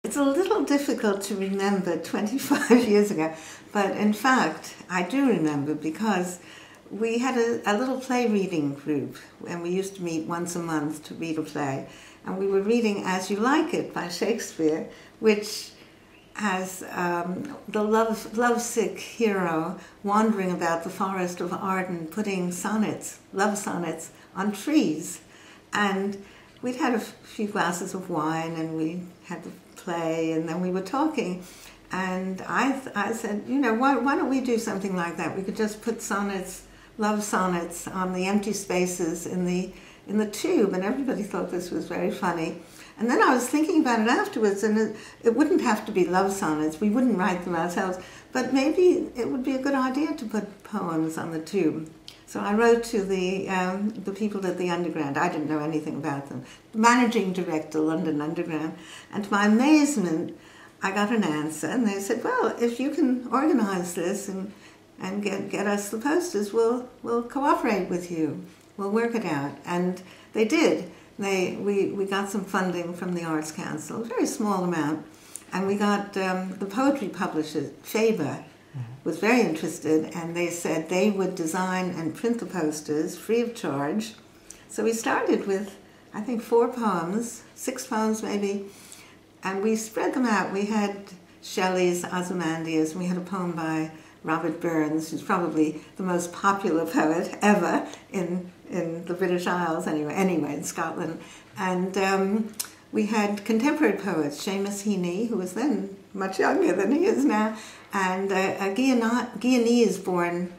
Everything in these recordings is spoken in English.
It's a little difficult to remember 25 years ago, but in fact, I do remember because we had a little play reading group, and we used to meet once a month to read a play, and we were reading As You Like It by Shakespeare, which has the lovesick hero wandering about the forest of Arden, putting sonnets, love sonnets, on trees. And we'd had a few glasses of wine, and we had the play, and then we were talking. And I said, you know, why don't we do something like that? We could just put sonnets, love sonnets, on the empty spaces in the tube, and everybody thought this was very funny. And then I was thinking about it afterwards, and it wouldn't have to be love sonnets. We wouldn't write them ourselves, but maybe it would be a good idea to put poems on the tube. So I wrote to the people at the Underground. I didn't know anything about them. Managing Director, London Underground. And to my amazement, I got an answer, and they said, well, if you can organize this and get us the posters, we'll cooperate with you. We'll work it out. And they did. We got some funding from the Arts Council, a very small amount, and we got the poetry publisher, Faber, was very interested, and they said they would design and print the posters free of charge. So we started with, I think, 4 poems, 6 poems maybe, and we spread them out. We had Shelley's Ozymandias, and we had a poem by Robert Burns, who's probably the most popular poet ever in the British Isles, anyway, in Scotland. And we had contemporary poets, Seamus Heaney, who was then much younger than he is now, and a Guyanese-born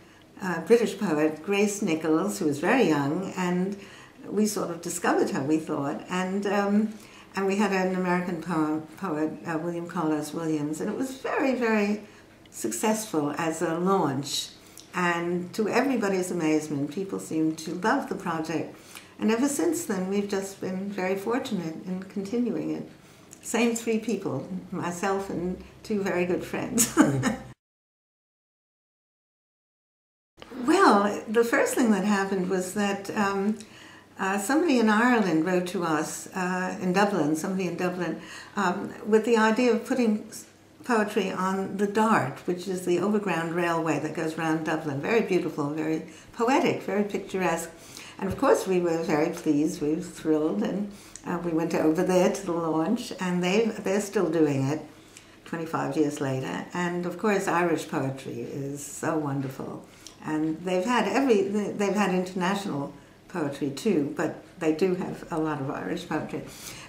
British poet, Grace Nichols, who was very young, and we sort of discovered her, we thought. And we had an American poet, William Carlos Williams, and it was very, very successful as a launch. And to everybody's amazement, people seemed to love the project. And ever since then, we've just been very fortunate in continuing it. Same 3 people, myself and 2 very good friends. Well, the first thing that happened was that somebody in Ireland wrote to us, somebody in Dublin, with the idea of putting poetry on the Dart, which is the overground railway that goes around Dublin. Very beautiful, very poetic, very picturesque. And of course we were very pleased, we were thrilled, and we went over there to the launch, and they're still doing it 25 years later. And of course Irish poetry is so wonderful. And they've had international poetry too, but they do have a lot of Irish poetry.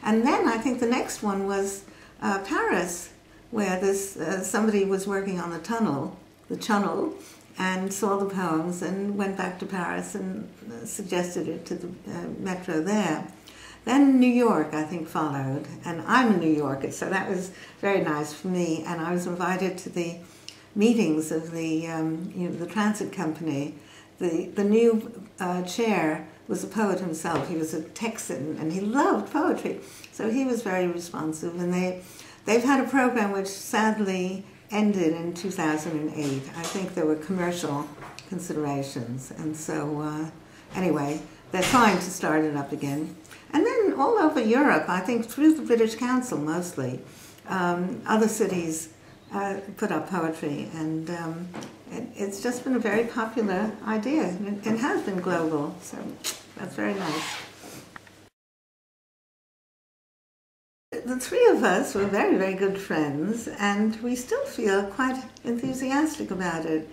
And then I think the next one was Paris, where somebody was working on the tunnel, and saw the poems and went back to Paris and suggested it to the metro there. Then New York, I think, followed, and I'm a New Yorker, so that was very nice for me, and I was invited to the meetings of the transit company. The new chair was a poet himself. He was a Texan, and he loved poetry, so he was very responsive, and they've had a program which sadly ended in 2008. I think there were commercial considerations, and so anyway, they're trying to start it up again. And then all over Europe, I think through the British Council mostly, other cities put up poetry, and it's just been a very popular idea. It has been global, so that's very nice. The 3 of us were very, very good friends, and we still feel quite enthusiastic about it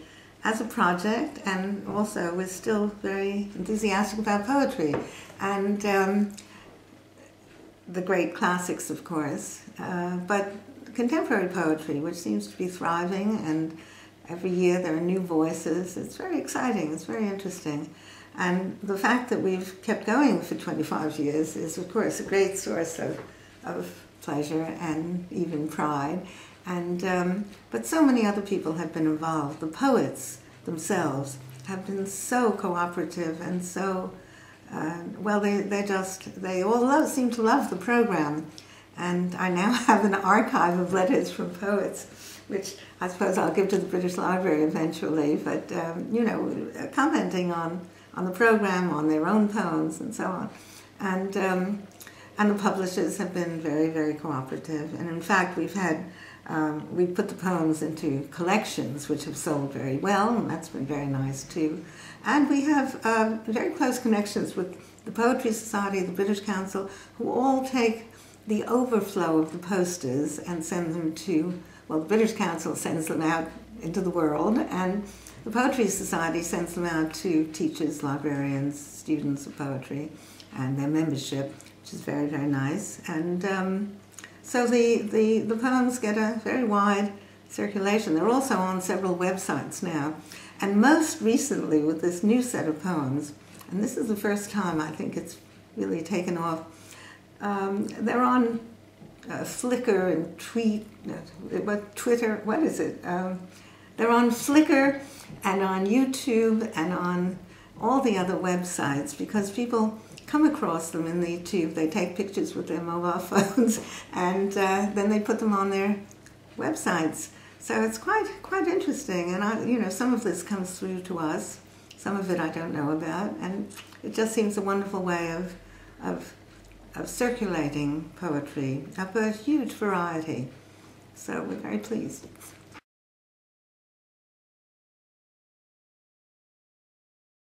as a project, and also we're still very enthusiastic about poetry. And the great classics, of course, but contemporary poetry, which seems to be thriving, and every year there are new voices. It's very exciting, it's very interesting. And the fact that we've kept going for 25 years is, of course, a great source of pleasure and even pride. And but so many other people have been involved. The poets themselves have been so cooperative and so well, they all seem to love the program. And I now have an archive of letters from poets, which I suppose I'll give to the British Library eventually, but you know, commenting on the program, on their own poems and so on. And And the publishers have been very, very cooperative. And in fact, we put the poems into collections which have sold very well, and that's been very nice too. And we have very close connections with the Poetry Society, the British Council, who all take the overflow of the posters and send them to, well, the British Council sends them out into the world, and the Poetry Society sends them out to teachers, librarians, students of poetry, and their membership, which is very, very nice. And so the poems get a very wide circulation. They're also on several websites now. And most recently, with this new set of poems, and this is the first time I think it's really taken off, they're on Flickr and Twitter, what is it? They're on Flickr and on YouTube and on all the other websites because people come across them in the YouTube. They take pictures with their mobile phones and then they put them on their websites. So it's quite interesting. And some of this comes through to us. Some of it I don't know about. And it just seems a wonderful way of circulating poetry of a huge variety. So we're very pleased.